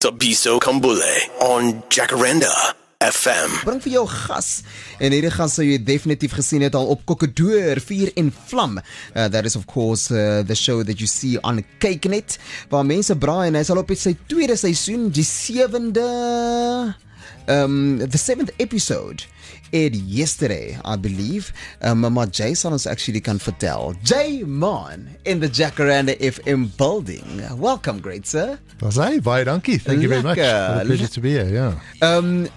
Tabiso Kambule on Jacaranda FM. Bring vir jou gas. En hierdie gas sou jy definitief gesien het al op Kokkedoor, Vuur en Vlam. That is of course the show that you see on Cakenet, waar mense braai en hy sal op sy tweede seisoen, die 7de the 7th episode aired yesterday, I believe. Maar Jay sal ons actually kan vertel. Jay Maan in the Jacaranda FM building. Welcome, great sir. Was hy? Baie dankie. Thank you very much. What a pleasure to be here, yeah. I'm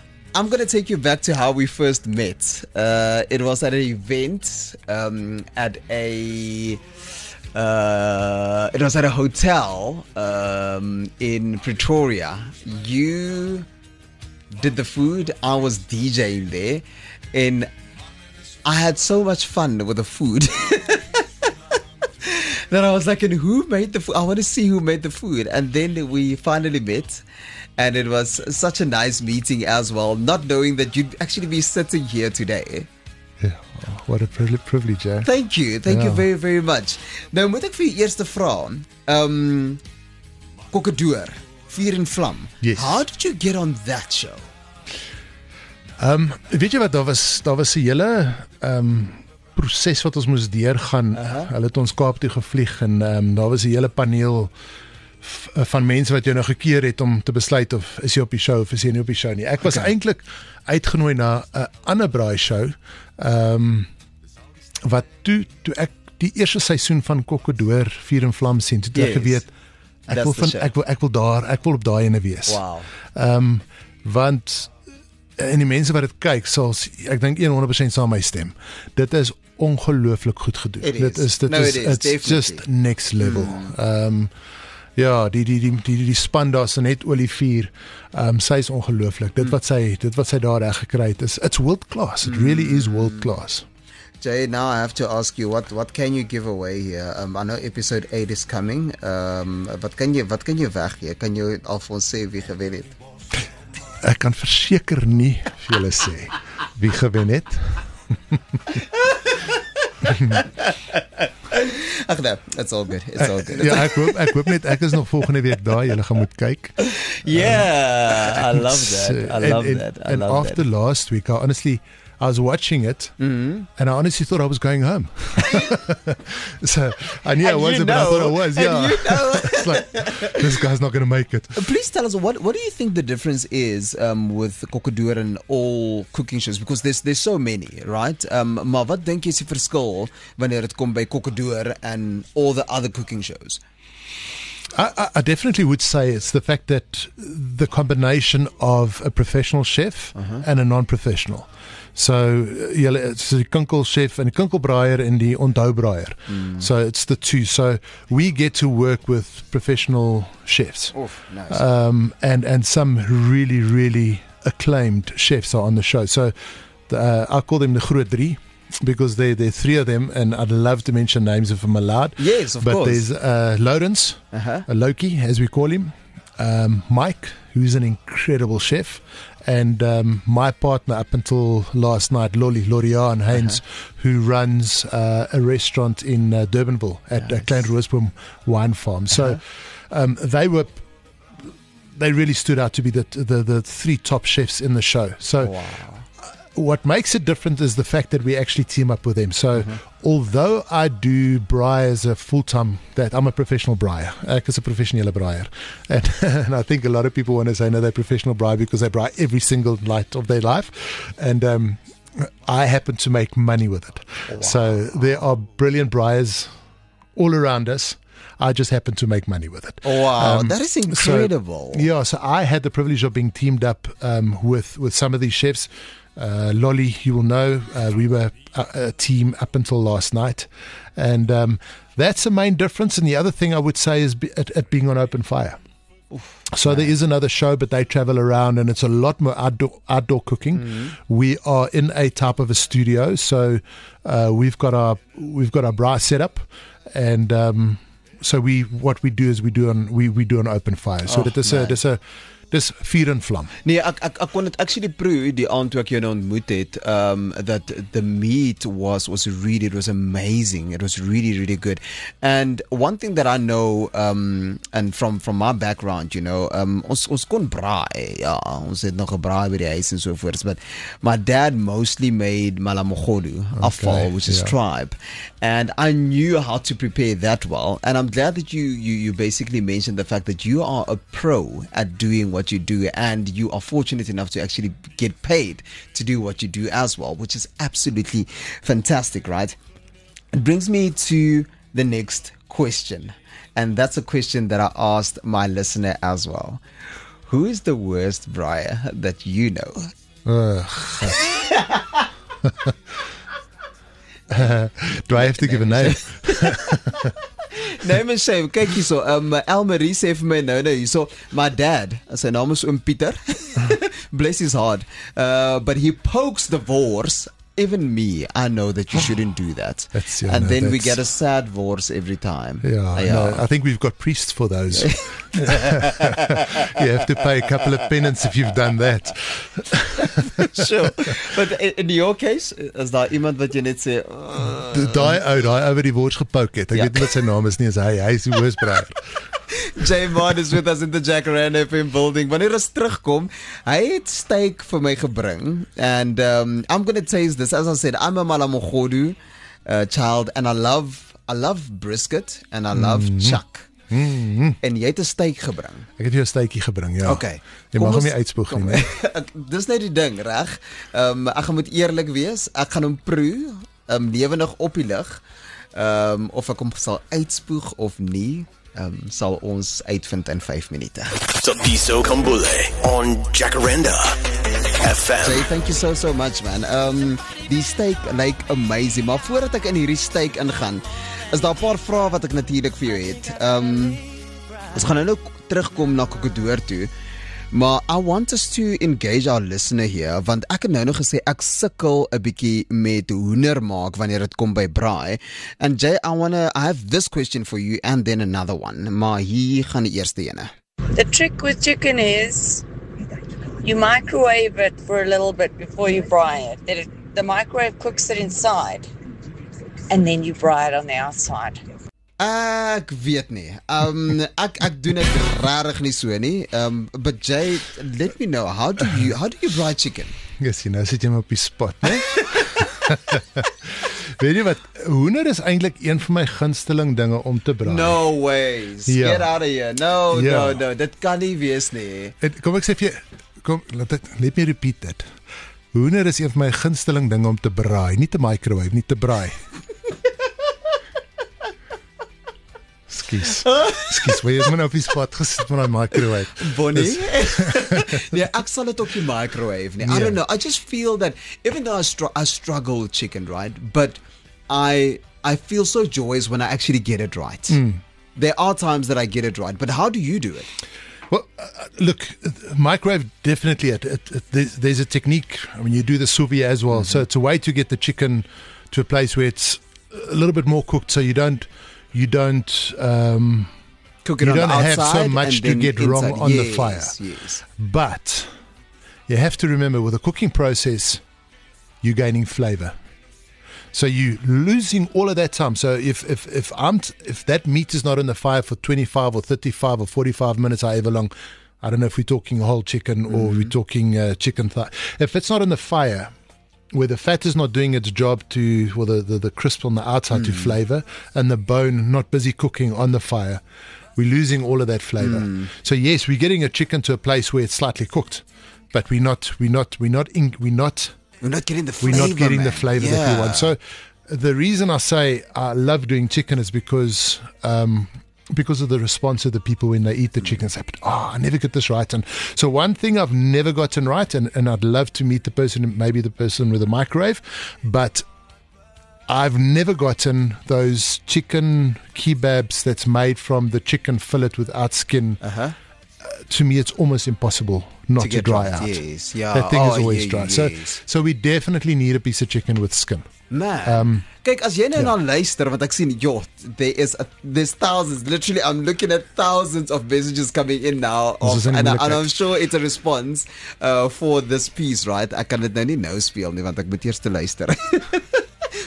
going to take you back to how we first met. It was at an event it was at a hotel in Pretoria. You did the food, I was DJing there, and I had so much fun with the food that I was like, and who made the food? I want to see who made the food. And then we finally met, and it was such a nice meeting as well, not knowing that you'd actually be sitting here today. Yeah, what a privilege, eh? Thank you very, very much. Nou moet ek vir jou eers vra, Kokkedoor, Vuur en Vlam. Yes. How did you get on that show? Weet jy wat, daar was 'n hele proses wat ons moes deurgaan. Hulle het ons Kaap toe gevlieg en daar was 'n hele paneel van mense wat jou nou gekeer het om te besluit of is jy op die show of is jy nie op die show nie. Ek was eintlik uitgenooi na 'n ander braai show wat toe ek die eerste seisoen van Kokkedoor Vuur en Vlam sien, toe ek geweet ek wil op daai ene wees. Wow. Want en die mense wat dit kyk sal, ek dink 100% saam my stem. Dit is ongelooflik goed gedoen. Dit is it's just next level. Ja, die span daar se net Olivier, sy is ongelooflik. Dit wat sy daar reg gekry het is, it's world class. It really is world class. Jay, now I have to ask you, what can you give away here? I know episode 8 is coming. Wat kan jy weggee? Kan jy al vir ons sê wie gewen het? Ek kan verseker nie vir julle sê wie gewen het. Ag nee, it's all good. It's all good. Ja, ek hoop net ek is nog volgende week daar, julle gaan moet kyk. Yeah, I love that. And after last week, I was watching it, and I honestly thought I was going home. So I knew I wasn't, but I thought I was. Yeah, it's like this guy's not going to make it. Please tell us what do you think the difference is with Kokkedoor and all cooking shows, because there's so many, right? Maar wat dink jy is die verskil wanneer dit kom by Kokkedoor and all the other cooking shows? I definitely would say it's the fact that the combination of a professional chef and a non-professional. So it's the kunkel chef and the kunkel braaier and the onthou braaier. So it's the two. So we get to work with professional chefs. Oof, nice. And some really, really acclaimed chefs are on the show. So I call them the Groot Drie, because there are three of them, and I'd love to mention names of them aloud. Yes, of course. But there's Lawrence, Loki, as we call him, Mike, who's an incredible chef, and my partner up until last night, Loriaan Haynes, who runs a restaurant in Durbanville at Klein Roosboom Wine Farm. So they really stood out to be the three top chefs in the show. So. Wow. What makes it different is the fact that we actually team up with them. So although I do braai as a full-time, that I'm a professional braaier. Ek is 'n professionele braaier. And I think a lot of people want to say, no, they're professional braai because they braai every single night of their life. And I happen to make money with it. Wow. So there are brilliant braaiers all around us. I just happen to make money with it. Wow, that is incredible. So I had the privilege of being teamed up with some of these chefs. Lolly, you will know, we were a team up until last night, and that's the main difference. And the other thing I would say is at being on Open Fire. So there is another show, but they travel around, and it's a lot more outdoor cooking. We are in a type of a studio, so we've got our braai set up, and so what we do is we do an Open Fire. So there's Dis vuur en vlam. Nee, ek kon dit actually proe die aand toe ek jou nou ontmoet het, that the meat was really, it was amazing. It was really, really good. And one thing that I know, and from my background, you know, ons kon braai, ja, ons het nog gebraai by die huis en so voort, but my dad mostly made malamogodu, afval, which is tribe. And I knew how to prepare that well. And I'm glad that you basically mentioned the fact that you are a pro at doing what you do, and you are fortunate enough to actually get paid to do what you do as well, which is absolutely fantastic, right? It brings me to the next question, and that's a question that I asked my listener as well. Who is the worst braaier that you know? Do I have to give a name? Name and shame. Kyk hierso, Elmarie sê vir my nou hierso, my dad, sy naam is Oom Pieter. Bless his heart. But he pokes the wors. Even me, I know that you shouldn't do that. And then we get a sad wors every time. Yeah, no, I think we've got priests for those. You have to pay a couple of penance if you've done that. Sure. But in your case, is daar iemand wat jy net sê, daai oor die wors gepouk het. Ek weet nie wat sy naam is nie, hy is die worst braaier. Jay Vaughn is with us in the Jacaranda FM building. Wanneer ons terugkom, hy het steak vir my gebring. And I'm going to taste this. As I said, I'm a malamogodu child, and I love brisket and I love chuck. En jy het 'n steak gebring. Ek het jou 'n steakie gebring, ja. Okay. Jy mag hom nie uitspoeg nie, nee. Dis net die ding, reg? Ek gaan moet eerlik wees. Ek gaan hom proe, lewendig op die lug. Of ek hom sal uitspoeg of nie, sal ons uitvind in 5 minute. Thabiso Kambule on Jacaranda FM. Jay, thank you so much, man. Die steak lyk amazing, maar voordat ek in hierdie steak ingaan, is daar 'n paar vrae wat ek natuurlik vir jou het. Ons gaan nou terugkom na Kokedoor toe, maar I want us to engage our listener here, want ek het nou nog gesê ek sukkel 'n bietjie met hoender maak wanneer dit kom by braai. And Jay, I have this question for you and then another one, maar hier gaan die eerste ene. The trick with chicken is you microwave it for a little bit before you braai it. The microwave cooks it inside, and then you braai it on the outside. Ek weet nie. Ek doen dit regtig nie so nie. But Jay, let me know, how do you braai chicken? Yes, nou sit jy my op die spot, né? Weet jy wat, hoender is eintlik een van my gunsteling dinge om te braai. No ways. Ja. Get out of here. No, Ja. no. Dit kan nie wees nie. Kom ek sê vir jou, let me repeat that. Hoender is een van my gunsteling dinge om te braai, nie te microwave, nie te braai. Skus, maar jy het my nou op die spot gesit met die microwave. Bonnie? Nee, ek sal dit op die microwave nie. I don't know. I just feel that even though I struggle with chicken, right? But I feel so joyous when I actually get it right. There are times that I get it right, but how do you do it? Well, look, microwave definitely. There's a technique when you do the sous vide as well. So it's a way to get the chicken to a place where it's a little bit more cooked, so you don't cook it you on the don't have outside so much and to then get inside. wrong on the Yes, fire. yes. But you have to remember, with the cooking process, you're gaining flavor. So you losing all of that time. So if that meat is not on the fire for 25 or 35 or 45 minutes, however long, I don't know if we're talking whole chicken or we're talking chicken thigh. If it's not on the fire, where the fat is not doing its job to, or the crisp on the outside to flavor, and the bone not busy cooking on the fire, we're losing all of that flavor. So yes, we're getting a chicken to a place where it's slightly cooked, but we're not getting the flavor. We're not getting the flavor that we want. So the reason I say I love doing chicken is because of the response of the people when they eat the chicken. Say, I never get this right. And so one thing I've never gotten right, and I'd love to meet the person, maybe the person with a microwave, but I've never gotten those chicken kebabs that's made from the chicken fillet without skin. To me, it's almost impossible not to dry out. Yes, yeah. That thing is always yeah, dry. Yes. So we definitely need a piece of chicken with skin. Man. Kyk, as jy nou na luister, want ek sien, there's thousands, literally I'm looking at thousands of messages coming in now, and I'm sure it's a response for this piece, right? Ek kan dit nou nie nou speel nie, want ek moet eers te luister.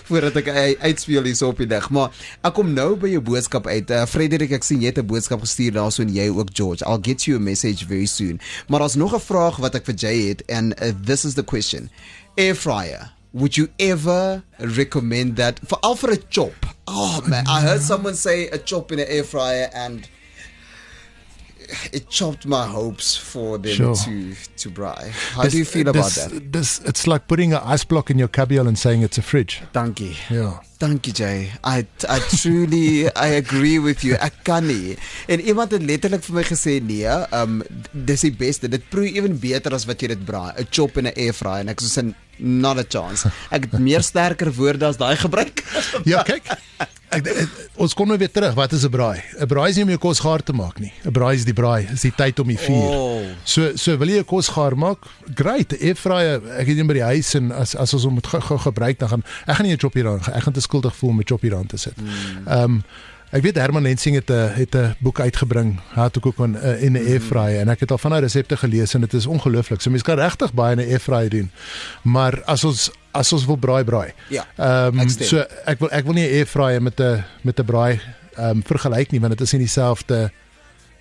Voordat ek uitspeel hier so op die dag. Maar ek kom nou by jou boodskap uit. Frederik, ek sien jy het 'n boodskap gestuur daarso en jy ook, George. I'll get you a message very soon. Maar daar's nog 'n vraag wat ek vir Jay het, and this is the question. Air fryer. Would you ever recommend that for a chop? Oh man, I heard someone say a chop in an air fryer, and it chopped my hopes for them to braai. How do you feel about that? It's like putting an ice block in your cubbyhole and saying it's a fridge. Dankie. Yeah. Dankie, Jay. I truly I agree with you. Ek kan nie. En iemand het letterlik vir my gesê nee, dis die beste. Dit proe even beter as wat jy dit braai. 'n Chop in 'n air fryer, en ek sê not a chance. Ek het meer sterker woorde as daai gebruik. Ja, kyk. Ons kom nou weer terug. Wat is 'n braai? 'n Braai is nie om jou kos gaar te maak nie. 'n Braai is die braai. Is die tyd om die vuur. Oh. So wil jy 'n kos gaar maak? Great. Air fryer. Ek het hom by die huis, en as ons hom moet gebruik, dan gaan ek nie 'n chop hier aan. Ek gaan te skuldig voel om 'n chop hier aan te sit. Ek weet Herman Lensing het 'n boek uitgebring, How to Cook in 'n Air Fryer, en ek het al van daai resepte gelees, en dit is ongelooflik. So mens kan regtig baie in 'n air fryer doen. Maar as ons wil braai. Ja. So ek wil nie 'n air fryer met 'n braai vergelyk nie, want dit is nie dieselfde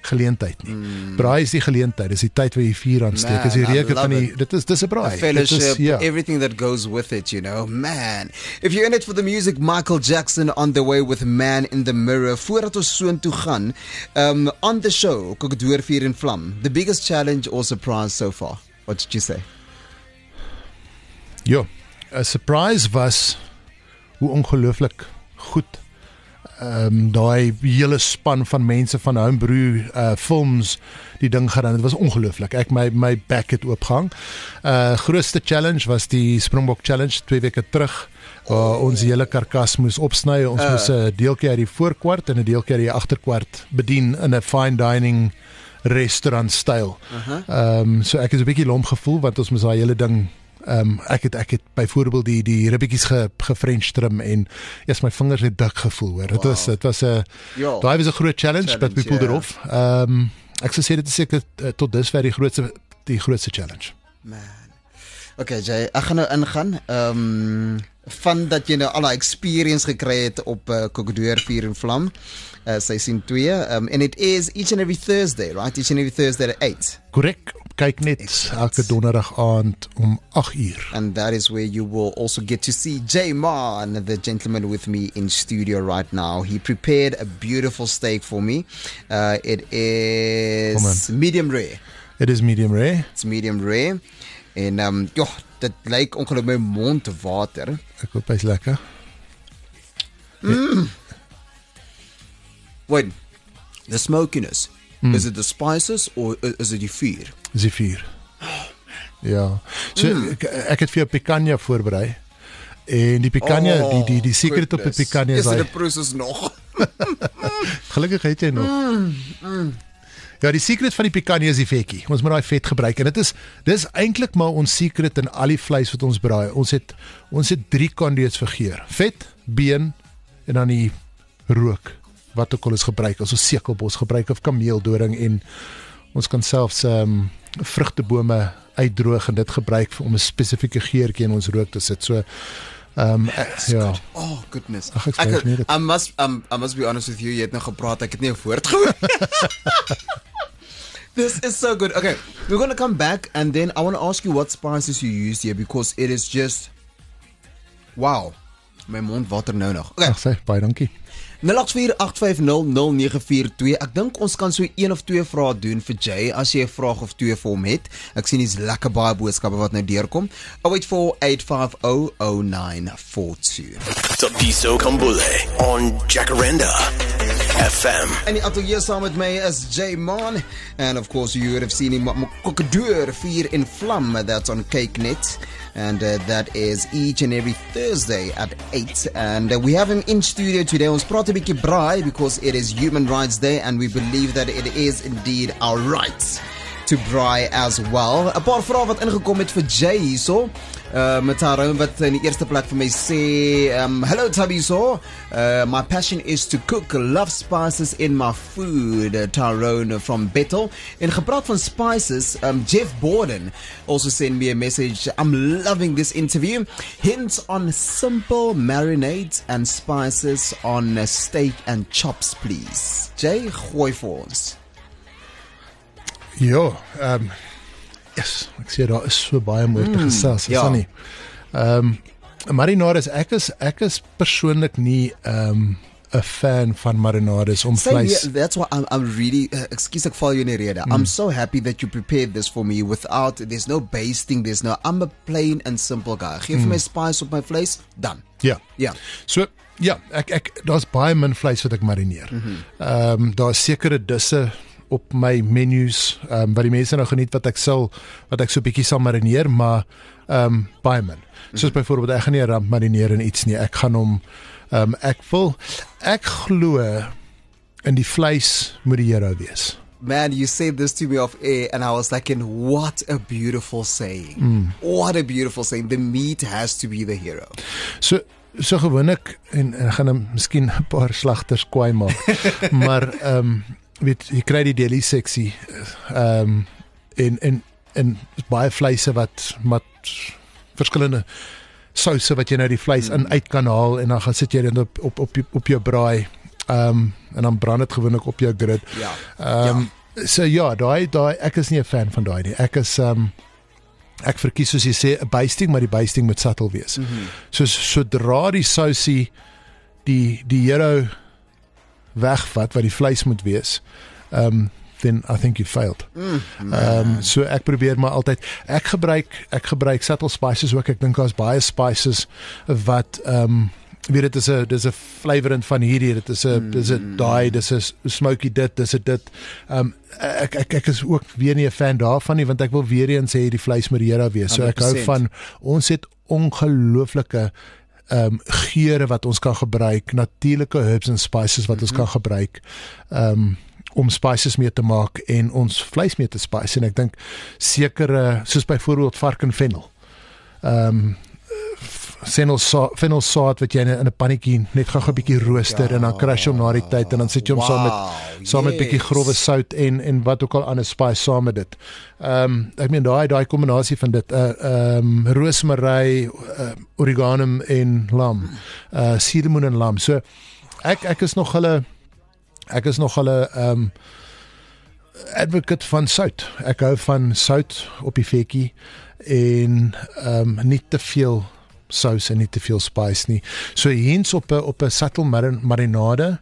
geleentheid nie. Braai is die geleentheid, dis die tyd waar jy vuur aansteek, is die reuke van die, dis 'n braai. A fellowship, everything that goes with it, you know. Man, if you're in it for the music, Michael Jackson on the way with Man in the Mirror. Voordat ons soontoe gaan, on the show, Kokedoor Vuur en Vlam, the biggest challenge or surprise so far? What did you say? Ja, 'n surprise was hoe ongelooflik goed daai hele span van mense van Homebrew Films die ding gedaan. Dit was ongelooflik. Ek my back het oopgehang. Grootste challenge was die Springbok Challenge 2 weke terug, waar ons die hele karkas moes opsny. Ons moes 'n deeltjie uit die voorkwart en 'n deeltjie uit die agterkwart bedien in 'n fine dining restaurant styl. So ek is 'n bietjie lomp gevoel, want ons moes daai hele ding ek het byvoorbeeld die ribbetjies gefrench trim, en eers my vingers het dik gevoel, hoor. Dit was 'n daai was 'n groot challenge, but we pulled it off. Ek sou sê dit is seker tot dusver die grootste challenge. Man. Okay, Jay, ek gaan nou ingaan. Van dat jy nou al die experience gekry het op Kokedoor Vuur en Vlam, seisoen 2, and it is each and every Thursday, right? Each and every Thursday at 8. Korrek. Kyk net elke donderdag aand om 8:00. And that is where you will also get to see Jay Man, the gentleman with me in studio right now. He prepared a beautiful steak for me. It is medium rare. It is medium rare. It's medium rare. En dit lyk ongelooflik my mond te water. Ek hoop hy's lekker. Wait, the smokiness. Is it the spices or is it die vuur? Is die vuur. Ja. So ek het vir jou picanha voorberei. En die picanha, die secret op die picanha is die proses nog. Gelukkig het jy nog. Ja, die secret van die picanha is die vetjie. Ons moet daai vet gebruik, en dis eintlik maar ons secret in al die vleis wat ons braai. Ons het 3 conduits vir geur. Vet, been en dan die rook. Wat ook al is gebruik, as ons sekelbos gebruik of kameeldoring, en ons kan selfs vrugtebome uitdroog en dit gebruik om 'n spesifieke geurtjie in ons rook te sit. So ja. Oh goodness. I must be honest with you, jy het nou gepraat, ek het nie 'n woord gehoor. This is so good. Okay, we're going to come back, and then I want to ask you what spices you used here, because it is just wow. My mond water nou nog. Okay. Ag sê, baie dankie. 0848500942. Ek dink ons kan so 1 of 2 vrae doen vir Jay, as jy 'n vraag of 2 vir hom het. Ek sien hier's lekker baie boodskappe wat nou deurkom. 0848500942. Tapiso Kambule on Jacaranda FM. En die atelier saam met my is Jay Man, and of course you would have seen him op Kokedoor Vuur en Vlam, that's on CakeNet, and that is each and every Thursday at 8, and we have him in studio today. Ons praat 'n bietjie braai because it is Human Rights Day, and we believe that it is indeed our rights to braai as well. 'n Paar vrae wat ingekom het vir Jay hierso. Met Tyrone wat in die eerste plek vir my sê, hello Tabiso, my passion is to cook, love spices in my food. Tyrone from Bethel. En gepraat van spices, Jeff Borden also sent me a message. I'm loving this interview. Hints on simple marinades and spices on steak and chops, please. Jay, gooi vir ons. Ja, yes, ek sê daar is so baie mooi te gesels, is nie. Marinades, ek is persoonlik nie 'n fan van marinades om vleis. That's why I'm really, excuse ek val jou in die rede. I'm so happy that you prepared this for me without, there's no basting, I'm a plain and simple guy. Geef my spice op my vleis, dan. Ja. Ja. So, ja, daar's baie min vleis wat ek marineer. Daar's sekere disse op my menus, wat die mense nou geniet wat ek so 'n bietjie sal marineer, maar baie min. Soos byvoorbeeld, ek gaan nie 'n ramp marineer in iets nie. Ek gaan hom ek glo in die vleis moet die hero wees. Man, you said this to me off air and I was like, what a beautiful saying. What a beautiful saying. The meat has to be the hero. So gewoonlik, en ek gaan miskien 'n paar slagters kwaai maak, maar weet, jy kry die deli seksie en baie vleise wat verskillende souse wat jy nou die vleis uit kan haal en dan gaan sit jy dit op jou braai en dan brand dit gewoonlik op jou grid. So ja, daai ek is nie 'n fan van daai nie. Ek verkies, soos jy sê, 'n basting, maar die basting moet subtle wees. So sodra die sousie die hero wegvat wat die vleis moet wees, then I think you failed. So ek probeer maar altyd, ek gebruik subtle spices ook. Ek dink daar's baie spices wat weet dit is 'n flavorant van hierdie, dit is 'n daai, dis 'n smoky dit, dis 'n dit. Ek is ook weer nie 'n fan daarvan nie, want ek wil weer eens sê die vleis moet die hero wees. So ek hou van, ons het ongelooflike geure wat ons kan gebruik, natuurlike herbs en spices wat ons kan gebruik om spices mee te maak en ons vleis mee te spice. En ek dink sekere, soos byvoorbeeld varkenfennel, fennelsaad wat jy in 'n pannetjie net gou 'n bietjie rooster en dan crush hom na die tyd en dan sit jy hom saam met bietjie grove sout en wat ook al ander spice saam met dit. Ek meen daai kombinasie van dit, rosemary, oregano en lam, cinnamon en lam. So ek is nog hulle advocate van sout. Ek hou van sout op die vetjie en nie te veel sous en nie te veel spice nie. So hens op 'n subtle marinade.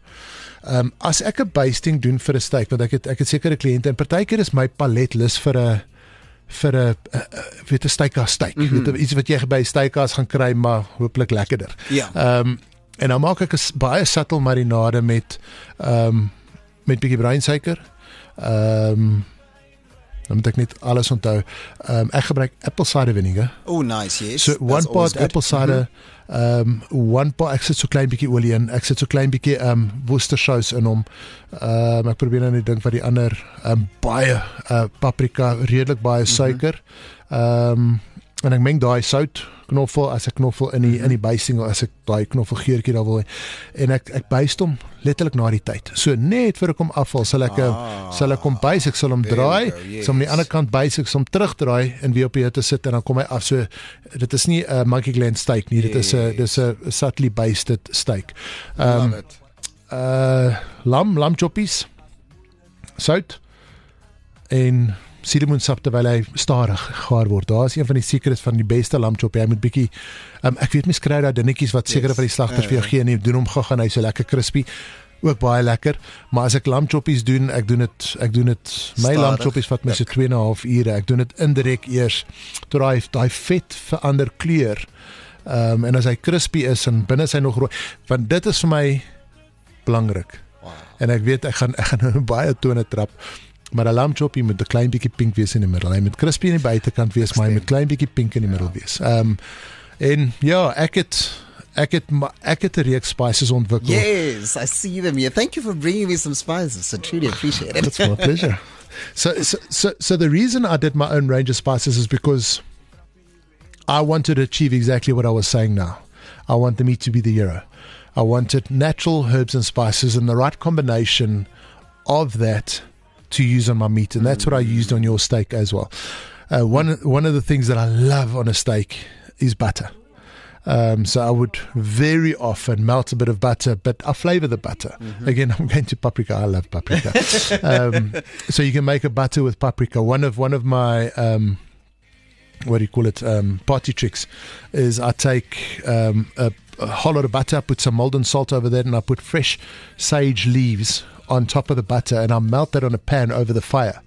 As ek 'n basting doen vir 'n steak, want ek het sekere kliënte en partykeer is my paletlus vir 'n steakhouse steak. Iets wat jy by steakhouse gaan kry, maar hopelik lekkerder. En dan maak ek 'n baie subtle marinade met bietjie breinsuiker. Dan moet ek net alles onthou. Ek gebruik apple cider vinegar. Oh, nice, yes. So one part apple cider, one part, ek sit so klein bietjie olie in, ek sit so klein bietjie Worcestershire in hom. Ek probeer nou net dink wat die ander, baie paprika, redelik baie suiker. En ek meng daai sout, knoffel, as ek knoffel in die basting, of as ek daai knoffelgeurtjie daar wil hê, en ek byst hom letterlik na die tyd. So net voor ek hom afval, sal ek hom bys, ek sal hom draai, sal hom die ander kant bys, ek sal hom terugdraai en weer op die hitte sit en dan kom hy af. So dit is nie 'n monkey gland steak nie, dit is 'n subtly basted steak. Love it. Lam choppies, sout en cinnamonsap terwyl hy stadig gaar word. Daar is een van die secrets van die beste lamchop. Hy moet bietjie, ek weet mens kry daar dingetjies wat sekere van die slagters vir jou gee en jy doen hom gou gaan hy so lekker crispy. Ook baie lekker, maar as ek lamchoppies doen, ek doen dit my lamchoppies vat my so 2,5 ure. Ek doen dit indirek eers tot daai vet verander kleur. En as hy crispy is en binne is hy nog rooi, want dit is vir my belangrik. En ek weet ek gaan baie tone trap. Maar 'n lamchoppie moet 'n klein bietjie pink wees in die middel. Hy moet crispy aan die buitekant wees, maar hy moet klein bietjie pink in die middel wees. En ja, ek ek het 'n reeks spices ontwikkel. Yes, I see them here. Thank you for bringing me some spices. I truly appreciate it. That's my pleasure. So the reason I did my own range of spices is because I wanted to achieve exactly what I was saying now. I want the meat to be the hero. I wanted natural herbs and spices and the right combination of that to use on my meat, and that's what I used on your steak as well. One of the things that I love on a steak is butter. So I would very often melt a bit of butter, but I flavor the butter. Again, I'm going to paprika. I love paprika. So you can make a butter with paprika. One of my what do you call it? Party tricks is I take a whole lot of butter, I put some Maldon salt over that, and I put fresh sage leaves on top of the butter, and I melt that on a pan over the fire.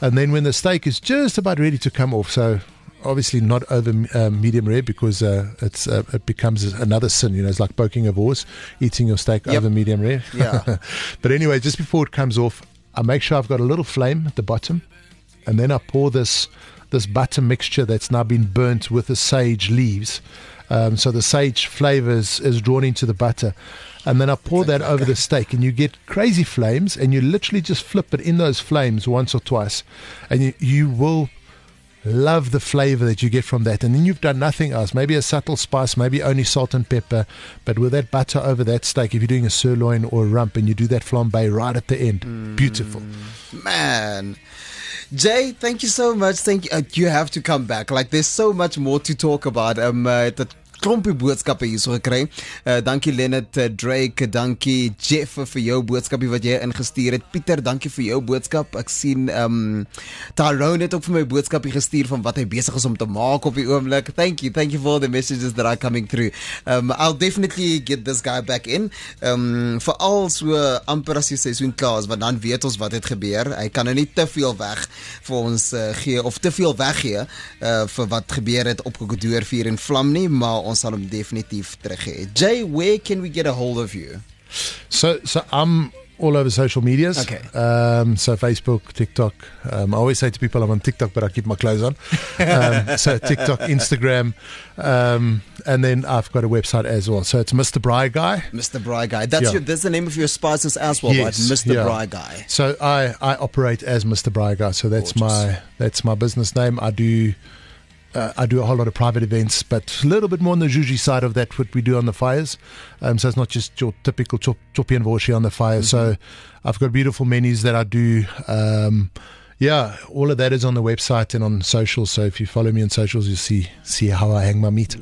And then when the steak is just about ready to come off, so obviously not over medium rare, because it becomes another sin. It's like poking a horse, eating your steak over medium rare. Yeah. But anyway, just before it comes off, I make sure I've got a little flame at the bottom, and then I pour this butter mixture that's now been burnt with the sage leaves. So the sage flavor is drawn into the butter. And then I pour that over the steak, and you get crazy flames, and you literally just flip it in those flames once or twice. And you will love the flavor that you get from that. And then you've done nothing else. Maybe a subtle spice, maybe only salt and pepper. But with that butter over that steak, if you're doing a sirloin or a rump, and you do that flambe right at the end, beautiful. Man. Jay, thank you so much. Thank you. You have to come back. Like, there's so much more to talk about. Klompie boodskappe hierso gekry. Dankie Leonard Drake, dankie Jeff vir jou boodskapie wat jy ingestuur het. Pieter, dankie vir jou boodskap. Ek sien Tyrone het ook vir my boodskapie gestuur van wat hy besig is om te maak op die oomblik. Thank you for all the messages that are coming through. I'll definitely get this guy back in. Veral so amper as die seisoen klaar is, want dan weet ons wat het gebeur. Hy kan nou nie te veel weg vir ons gee, of te veel weggee vir wat gebeur het op Kokodoor 4 in Vlam nie, maar ons sal hom definitief terug hê. Jay, where can we get a hold of you? So I'm all over social medias. Okay. So Facebook, TikTok. I always say to people I'm on TikTok, but I keep my clothes on. So TikTok, Instagram, and then I've got a website as well. So it's Mr. Braai Guy. Mr. Braai Guy. That's the name of your spices as well, yes, right? Mr. Braai Guy. So I operate as Mr. Braai Guy. So that's my business name. I do a whole lot of private events, but a little bit more on the Juji side of that, what we do on the fires. So it's not just your typical choppy and voshi on the fire. So I've got beautiful menus that I do. All of that is on the website and on socials. So if you follow me on socials, you see how I hang my meat.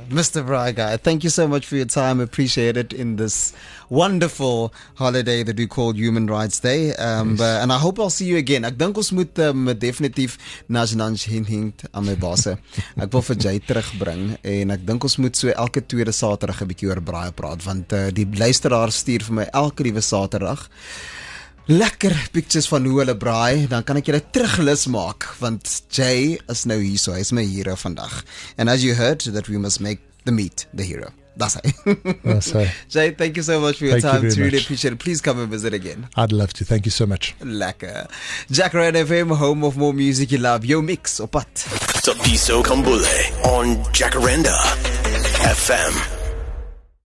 Mr. Braai Guy, thank you so much for your time. Appreciate it in this wonderful holiday that we call Human Rights Day. Yes. And I hope I'll see you again. Ek dink ons moet definitief Najananj hint aan my basse. Ek wil vir Jay terugbring, en ek dink ons moet so elke tweede Saterdag 'n bietjie oor braai praat, want die luisteraars stuur vir my elke liewe Saterdag lekker pictures van hoe hulle braai. Dan kan ek julle teruglus maak, want Jay is nou hier, so hy is my hero vandag. And as you heard, that we must make the meat the hero. That's it. Jay, thank you so much for your time. It's really appreciate it. Please come and visit again. I'd love to. Thank you so much. Lekker. Jacaranda FM, home of more music you love. Yo mix op pad. Tapiso Kambule on Jacaranda FM.